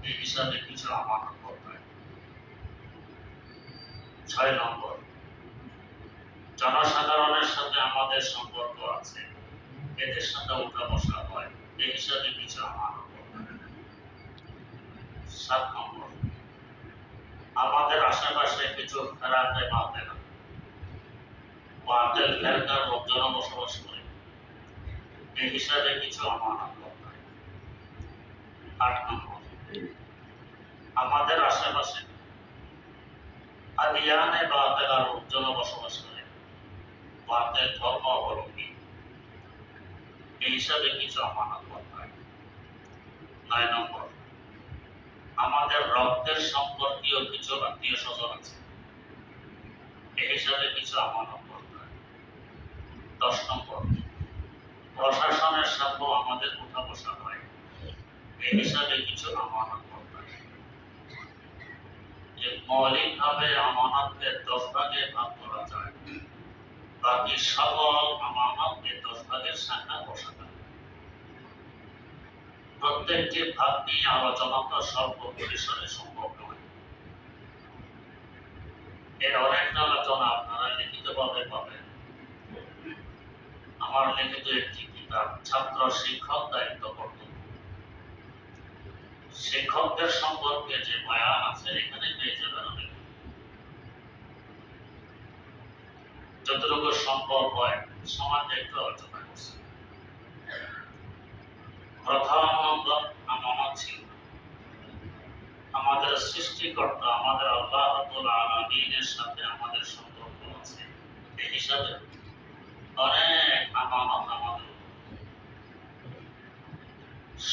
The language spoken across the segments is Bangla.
এই হিসাবে কিছু আমানত করতে হয়। 6 নম্বর, জনসাধারণের সাথে আমাদের সম্পর্ক আছে, এদের সাথে উঠা বসা হয়, এই হিসাবে কিছু আমানত করতে হয়। 7 নম্বর, আমাদের আশেপাশে কিছু ফেরাতে বাতেল ফেরকার লোকজন বসবাস করে, এই হিসাবে কিছু আমানত করতে হয়। 8 নম্বর, আমাদের আশেপাশে আদিয়ানে বাতেলা লোকজন বসবাস করে, বাতেল ধর্ম অবলম্বী, এই হিসাবে কিছু আমানত করতে হয়। 9 নম্বর, আমাদের রক্তের সম্পর্কীয় কিছু আত্মীয় স্বজন আছে, এই হিসাবে কিছু আমানত করতে হয়। 10 নম্বর, প্রশাসনের সাথে আমাদের উঠা বসা হয়, এই হিসাবে কিছু আমানত করতে হয়। মৌলিকভাবে আমানতকে 10 ভাগে ভাগ করা যায়, বাকি সকল আমানতকে 10 ভাগের সংখ্যা বসাতে হয়। প্রত্যেকটি ভাগ নিয়ে আলোচনা তো স্বল্প পরিসরে সম্ভব নয়। এর অনেকটা আলোচনা আপনারা লিখিতভাবে পাবেন। আমার লিখিত একটি কিতাব ছাত্র শিক্ষক দায়িত্ব কর্তব্য, শিক্ষকদের সম্পর্কে যে বয়ান আছে এখানে পেয়ে যাবেন অনেক। যতটুকু সম্ভব হয় সমাজে একটু আলোচনা করছে। প্রথম নম্বর আমানত ছিল আমাদের সৃষ্টিকর্তা, আমাদের আল্লাহ রাব্বুল আলামিনের সাথে আমাদের সম্পর্ক আছে, এই হিসাবে অনেক আমানত আমাদের।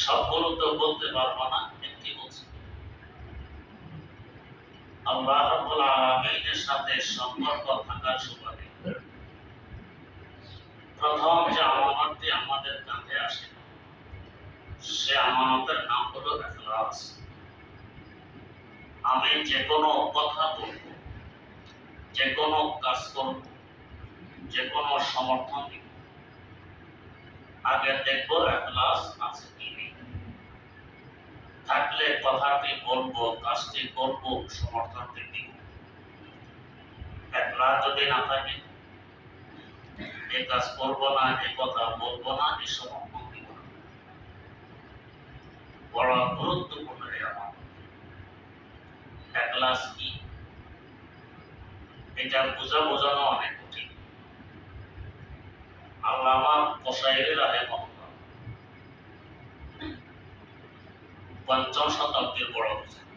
সবগুলো তো বলতে পারবো না, একটি বলছি। আল্লাহ রাব্বুল আলামিনের সাথে সম্পর্ক থাকার সুবাদে প্রথম যে আমানতটি আমাদের কাঁধে আসে, সে আমানতের নাম হলো ইখলাস। আমি যে কোনো কথা বলবো, যে কোনো কাজ করব, যে কোনো সমর্থন দিব, আগে দেখবো ইখলাস আছে কি নেই। থাকলে কথাটি বলবো, কাজটি করবো, সমর্থনটি দিব। ইখলাস যদি না থাকে, এই কাজ করবো না, এই কথা বলবো না, এই সমর্থন দিব না। বড় গুরুত্বপূর্ণ এই আমানত। ইখলাস কি, এটা বোঝানো অনেক কঠিন। আল্লামা কোশাইরি রাহিমাহুল্লাহ ৫ম শতাব্দীর বড় হুজুর,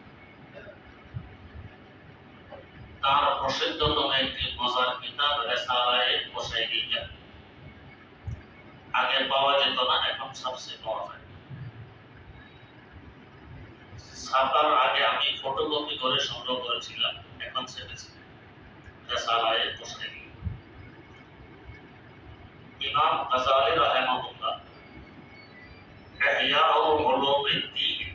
তার প্রসিদ্ধতম একটি মজার কিতাব রিসালায়ে কোশাইরিয়া, আগে পাওয়া যেত না, এখন ছাপছে পাওয়া যায়। ছাপার আগে আমি ফটোকপি করে সংগ্রহ করেছিলাম, এখন ছেপেছি। রিসালায়ে কোশাইরিয়া ইমাম গাযালি রাহিমাহুল্লাহ ইহয়া উলুমিদ্দিন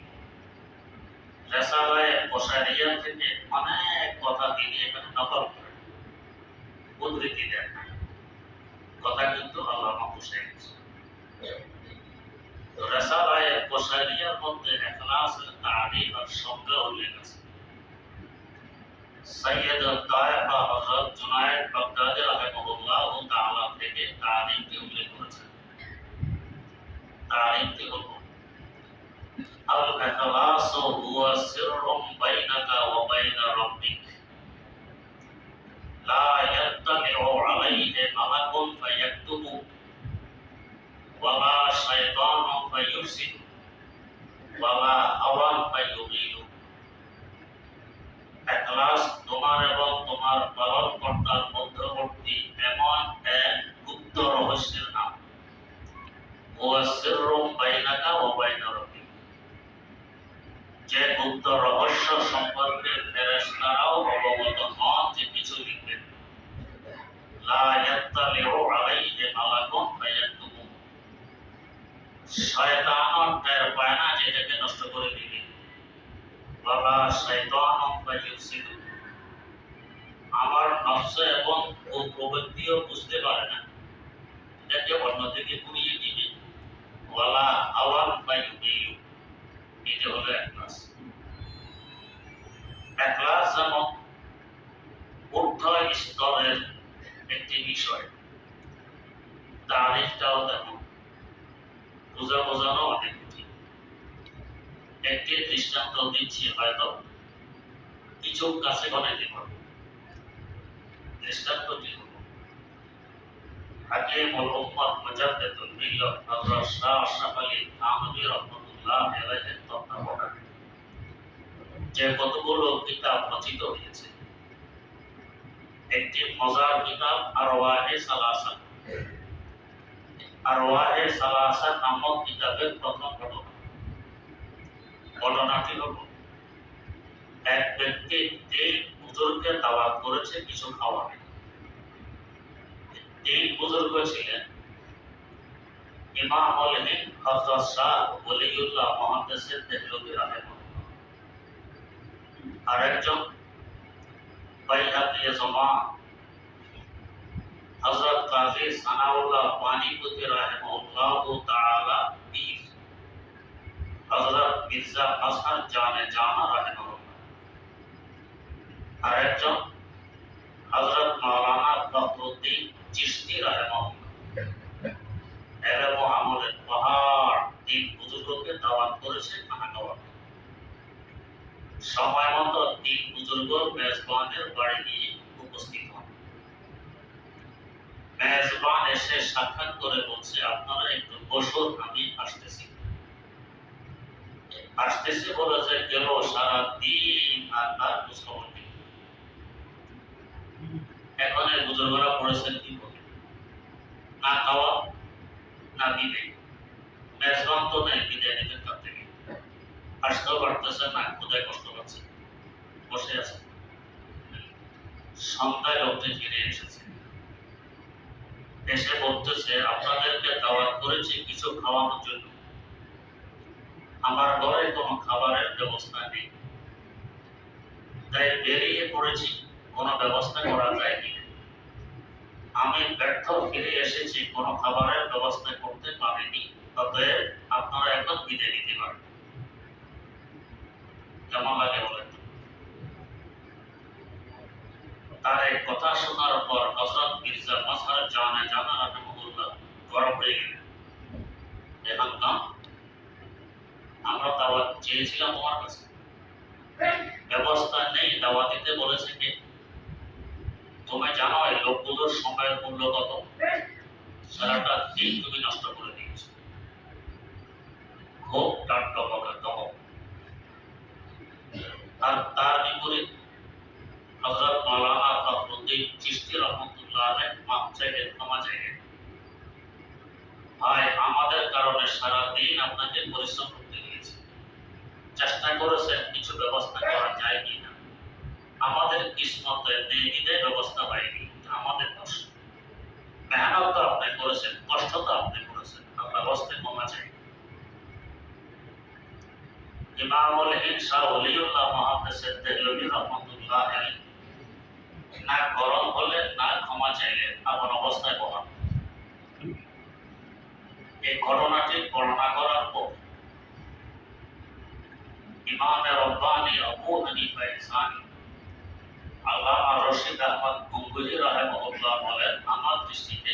রিসালায়ে কোশাইরিয়া থেকে অনেক কথা তিনি এখানে নকল করেন, উদ্ধৃতি দেন। কথা কিন্তু আল্লামা কোশাইরি। তো রিসালায়ে কোশাইরিয়ার মধ্যে ইখলাসের তারিফ আর সংজ্ঞা উল্লেখ আছে। সৈয়দ তায়েফা হযরত জুনায়েদ বাগদাদী রাহিমাহুল্লাহ তাআলা থেকে তারিফটি উল্লেখ করেছেন। তারিফটি হলো আল-ইখলাসু হুয়া সিররুম বাইনাকা ওয়া বাইনা রাব্বিক লা ইয়াত্তালিউ আলাইহি মালাকুন ফায়াকতুবু ওয়া লা শাইতানুন ফায়ুফসিদু ওয়া লা হাওয়ান ফায়ুগীলু। ইখলাস তোমার এবং তোমার পালনকর্তার মধ্যবর্তী এমন এক গুপ্ত রহস্যের নাম। হুয়া সিররুম বাইনাকা ওয়া বাইনা রাব্বিক, যে গুপ্ত রহস্য সম্পর্কে ফেরেশতারাও অবগত নন, যে কিছু লিখবেন। লা ইয়াত্তালিউ আলাইহি মালাকুন ফায়াকতুবু, শয়তানও টের পায় না যেটাকে নষ্ট করে দিবে। ওয়ালা শাইতানুন ফায়ুফসিদু, আমার নফস এবং প্রবৃত্তিও বুঝতে পারে না, এটাকে অন্যদিকে ঘুরিয়ে দিবে। ওয়ালা হাওয়ান ফায়ুগীলু, এটা হলো ইখলাস। একটি দৃষ্টান্ত দিচ্ছি, হয়তো কিছু কাছে গণাইতে পারবো। দৃষ্টান্তটি হলো হাকিমুল উম্মাহ মুজাদ্দিদুল মিল্লাত হযরত শাহ আশরাফ আলী থানভী রাহমাতুল্লাহ আলাইহির তত্ত্বাবধানে যে কতগুলো কিতাব রচিত হয়েছে। একটি মজার কিতাব আরওয়াহে সালাসা। আরওয়াহে সালাসা নামক কিতাবের প্রথম ঘটনাটি হল এক ব্যক্তি তিন বুজুর্গকে দাওয়াত করেছে কিছু খাওয়াবে। তিন বুজুর্গ ছিলেন ইমাম আল-হিন্দ হযরত শাহ ওলিউল্লাহ মুহাদ্দিস দেহলভী রাহিমাহুল্লাহ, আরেকজন বাইহাকি জমান হযরত কাজী সানাউল্লাহ পানিপতি রাহিমাহুল্লাহ তাআলা পীর হযরত মির্জা আসহার জানে জানা রাহিমাহুল্লাহ, আরেকজন হযরত মাওলানা ফখরুদ্দিন চিশতি রাহিমাহুল্লাহ। এলেম ও আমলের পাহাড় তিন বুজুর্গকে দাওয়াত করেছে খানা খাওয়ার। সময় মতো তিন বুজুর্গ মেজবানের বাড়ি গিয়ে উপস্থিত হন। মেজবান এসে সাক্ষাৎ করে বলছে, আপনারা একটু বসুন, আমি আসতেছি। আসতেছি বলেছে, গেল সারা দিন আর তার খোঁজখবর নেই। এখন এই বুজুর্গরা পড়েছেন কি বলে, না খাওয়া না বিদায়। মেজবান তো নেই, বিদায় নেবেন তার থেকে। আসতেও পারতেছে না, কোথায় কষ্ট পাচ্ছে, বসে আছে। সন্ধ্যায় লোকটি ফিরে এসেছে, এসে বলতেছে, আপনাদেরকে দাওয়াত করেছি কিছু খাওয়ানোর জন্য, আমার ঘরে কোনো খাবারের ব্যবস্থা নেই, তাই বেরিয়ে পড়েছি কোনো ব্যবস্থা করা যায়নি। আমি ব্যর্থ ফিরে এসেছি, কোনো খাবারের ব্যবস্থা করতে পারিনি, অতএব আপনারা এখন বিদায় নিতে পারেন। কেমন লাগে বলেন? তার এই কথা শোনার পর হযরত মির্জা আসহার জানে জানা রাহিমাহুল্লাহ গরম হয়ে গেলেন। এখন না, আমরা দাওয়াত চেয়েছিলাম তোমার কাছে, ব্যবস্থা নেই, দাওয়াত দিতে বলেছে কে? তুমি জানো এই লোকগুলোর সময়ের মূল্য কত? সারাটা দিন তুমি নষ্ট করে দিয়েছো। খুব দমক। আর তার বিপরীত হযরত মাওলানা ফখরুদ্দিন চিশতি রাহমাতুল্লাহ আলাইহি মাফ চাইলেন, ক্ষমা চাইলেন। ভাই, আমাদের কারণে সারা দিন আপনাকে পরিশ্রম করতে হয়েছে, চেষ্টা করেছেন কিছু ব্যবস্থা করা যায় কিনা, আমাদের কিসমতে নেই বিদায় ব্যবস্থা হয়নি, আমাদের দোষ। মেহনত তো আপনি করেছেন, কষ্ট তো আপনি করেছেন, আপনার হস্তে ক্ষমা চাই। ইমাম আল-হিন্দ শাহ ওলিউল্লাহ মুহাদ্দিস দেহলভী রাহমাতুল্লাহ আলাইহি না গরম হলে না ক্ষমা চাইলে এমন অবস্থায় বহান। এই ঘটনাটি বর্ণনা করার পর ইমাম রব্বানী আবু হানিফা ইসানি আল্লামা রশিদ আহমদ গঙ্গুহি রাহিমাহুল্লাহ বলেন, আমার দৃষ্টিতে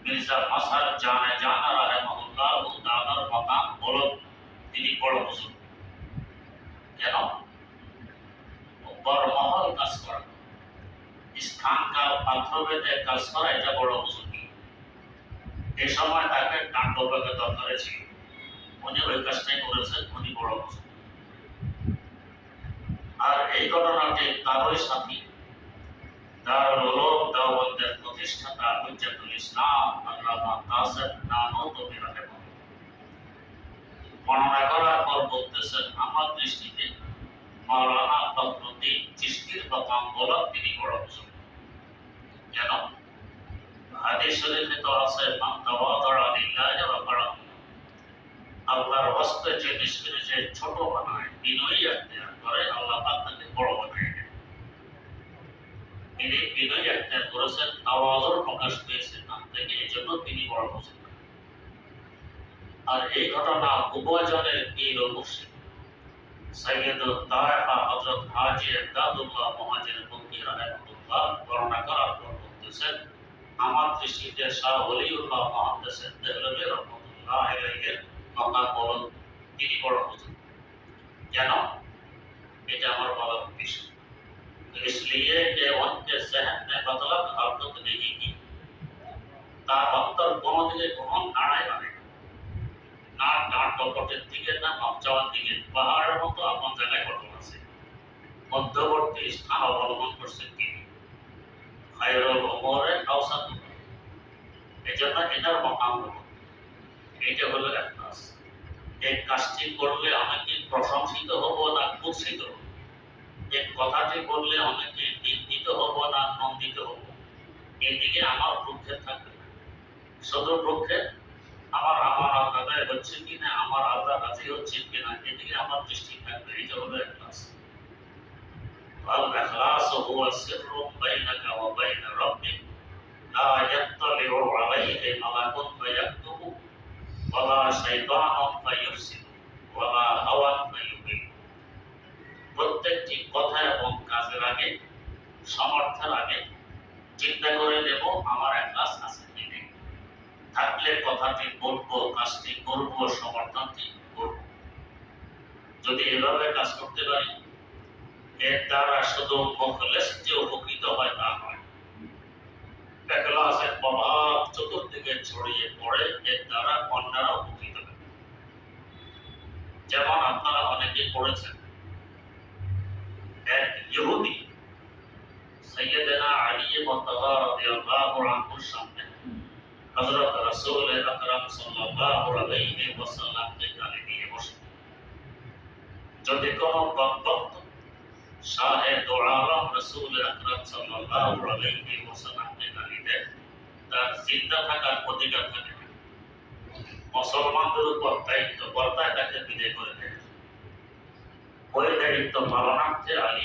মির্জা আসহার জানে জানা রাহিমাহুল্লাহ তাআলার মাকাম বড়, তিনি বড় বুজুর্গ। কেন? বড় মহল কাজ করা, স্থান কাল পাত্রভেদে কাজ করা, এটা বড় বুজুর্গি। এই সময় তাকে কাণ্ডভাগে দরকার ছিল, উনি ওই কাজটাই করেছেন, উনি বড় বুজুর্গ। আর এই ঘটনাটি তারই সাথী দারুল উলুম দেওবন্দের প্রতিষ্ঠাতা হুজ্জাতুল ইসলাম আল্লামা কাসেম নানুতুবি রাহিমাহুল্লাহ বর্ণনা করার পর বলতেছেন, আমার দৃষ্টিতে মাওলানা ফখরুদ্দিন চিশতির কথা বলা তিনি বড় বুজুর্গ। কেন? হাদিস শরীফে তো আছে, মান তাওয়াদা লিল্লাহি রাফা'আহু, আল্লাহর হস্তে যে নিজেকে যে ছোট বানায়, বিনয়ী এখতিয়ার করে, আল্লাহ পাক তাকে বড় বানায় দেন। তিনি বিনয়ী এখতিয়ার করেছেন, তাওয়াজুর প্রকাশ পেয়েছে তার থেকে, এই জন্য তিনি বড় বুজুর্গ। আর এই ঘটনা উভয়জনের পীর ও মুর্শিদ সাইয়্যিদুত তায়েফা হযরত হাজী ইমদাদুল্লাহ মুহাজির বকরি রাহিমাহুল্লাহ বর্ণনা করার পর বলতেছেন, আমার দৃষ্টিতে শাহ ওলিউল্লাহ মুহাদ্দিস দেহলভী রাহমাতুল্লাহ আলাইহি মাকাম বড়, তিনি বড় হুজুর। কেন? এটা আমার বলার উদ্দেশ্য। इसलिए कि उनके जहन में मतलब हरकत नहीं की, তার অন্তর কোনো দিকে কোনো নাড়ায় না, না ডান কপটের দিকে না বাম দিকে, পাহাড়ের মতো আপন জায়গায় ঘটনা আছে, মধ্যবর্তী স্থান অবলম্বন করছেন তিনি। খায়রুল উমরে আওসাতুহা, এজন্য এটার মকাম হলো, এটা হলো ইখলাস। এই কাজটি করলে আমি কি প্রশংসিত হব না কুৎসিত হব? এই কথাটি বললে অনেকে নিন্দিত হব না নন্দিত হব? এদিকে আমার ভ্রুক্ষেপ থাকবে না। শুধু ভ্রুক্ষেপ, আমার আমার আদায় হচ্ছে কিনা, আমার আল্লাহ রাজি হচ্ছে কিনা, এদিকে আমার দৃষ্টি থাকবে। এটা হলো ইখলাস। আল ইখলাস হুয়া সিররুন বাইনাকা ওয়া বাইনা রাব্বিক লা ইয়াত্তালিউ আলাইহি মালাকুন ফায়াকতুবু ওয়া লা শাইতানুন ফায়ুফসিদু ওয়া লা হাওয়ান ফায়ুবিল। প্রত্যেকটি কথা এবং কাজের আগে, সমর্থের আগে চিন্তা করে নেব আমার ইখলাস আছে কি নেই। থাকলে কথাটি বলবো, কাজটি করবো, সমর্থনটি করবো। যদি এভাবে কাজ করতে পারি, এর দ্বারা শুধু মুখলেস যে উপকৃত হয় তা নয়, ইখলাসের প্রভাব চতুর্দিকে ছড়িয়ে পড়ে, এর দ্বারা অন্যরা উপকৃত হয়। যেমন আপনারা অনেকেই পড়েছেন, এক ইহুদি সৈয়দনা আলী মুর্তজা রাদিয়াল্লাহু আনহুর সামনে হযরত রাসূল আকরাম সাল্লাল্লাহু আলাইহি ওয়াসাল্লামকে গালি দিয়ে বসে। যদি কোনো বক্তব্য শাহে দো আলম রাসূল আকরাম সাল্লাল্লাহু আলাইহি ওয়াসাল্লামকে গালি দেয়, তার জিন্দা থাকার অধিকার থাকে না। মুসলমানদের উপর দায়িত্ব বর্তায় তাকে বিদায় করে দেয়। ওই দায়িত্ব পালনার্থে আলী